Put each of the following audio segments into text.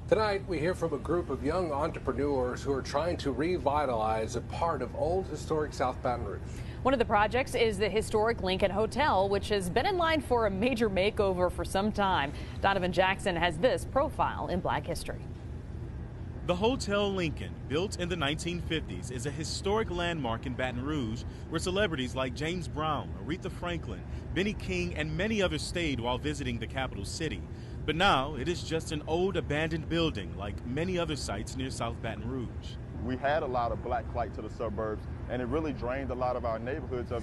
Tonight, we hear from a group of young entrepreneurs who are trying to revitalize a part of old historic South Baton Rouge. One of the projects is the historic Lincoln Hotel, which has been in line for a major makeover for some time. Donovan Jackson has this profile in Black history. The Hotel Lincoln, built in the 1950s, is a historic landmark in Baton Rouge where celebrities like James Brown, Aretha Franklin, Benny King, and many others stayed while visiting the capital city. But now it is just an old abandoned building like many other sites near South Baton Rouge. We had a lot of black flight to the suburbs, and it really drained a lot of our neighborhoods of,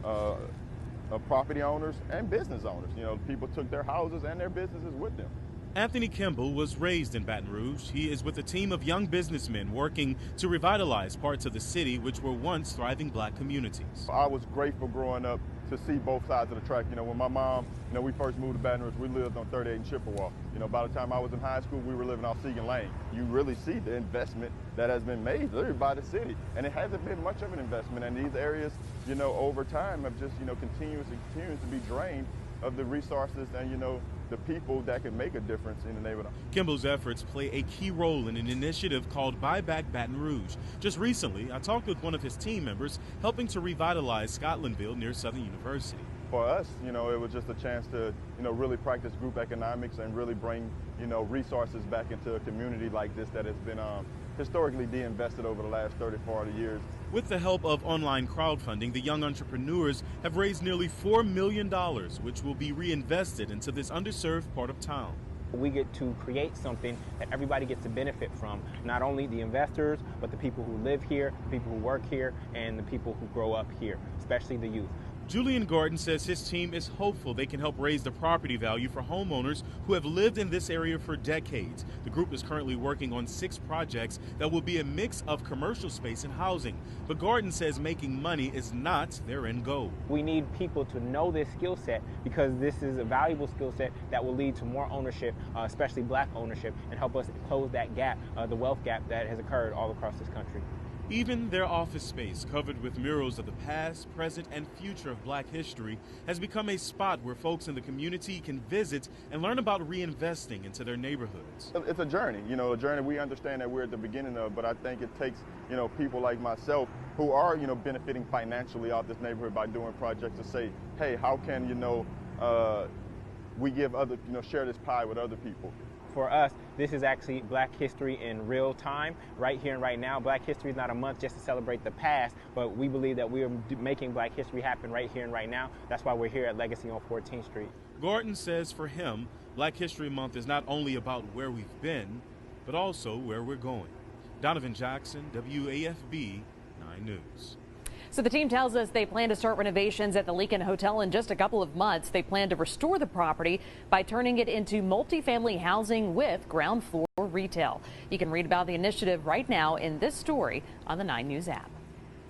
of property owners and business owners. People took their houses and their businesses with them. Anthony Kimball was raised in Baton Rouge. He is with a team of young businessmen working to revitalize parts of the city which were once thriving black communities. I was grateful growing up to see both sides of the track. When my mom, we first moved to Baton Rouge, we lived on 38 and Chippewa. By the time I was in high school, we were living off Segan Lane. You really see the investment that has been made literally by the city. And it hasn't been much of an investment. And these areas, over time have just, continues to be drained of the resources and, the people that can make a difference in the neighborhood. Kimball's efforts play a key role in an initiative called Buy Back Baton Rouge. Just recently, I talked with one of his team members helping to revitalize Scotlandville near Southern University. For us, it was just a chance to, really practice group economics and really bring, resources back into a community like this that has been historically de-invested over the last 30, 40 years. With the help of online crowdfunding, the young entrepreneurs have raised nearly $4 million, which will be reinvested into this underserved part of town. We get to create something that everybody gets to benefit from, not only the investors, but the people who live here, the people who work here, and the people who grow up here, especially the youth. Julian Gordon says his team is hopeful they can help raise the property value for homeowners who have lived in this area for decades. The group is currently working on 6 projects that will be a mix of commercial space and housing. But Gordon says making money is not their end goal. We need people to know this skill set because this is a valuable skill set that will lead to more ownership, especially black ownership, and help us close that gap, the wealth gap that has occurred all across this country. Even their office space, covered with murals of the past, present, and future of black history, has become a spot where folks in the community can visit and learn about reinvesting into their neighborhoods. It's a journey, a journey we understand that we're at the beginning of, but I think it takes, people like myself who are, benefiting financially off this neighborhood by doing projects to say, hey, how can, we give other, share this pie with other people. For us, this is actually Black history in real time, right here and right now. Black history is not a month just to celebrate the past, but we believe that we are making Black history happen right here and right now. That's why we're here at Legacy on 14th Street. Gordon says for him, Black History Month is not only about where we've been, but also where we're going. Donovan Jackson, WAFB 9 News. So the team tells us they plan to start renovations at the Lincoln Hotel in just a couple of months. They plan to restore the property by turning it into multifamily housing with ground floor retail. You can read about the initiative right now in this story on the 9 News app.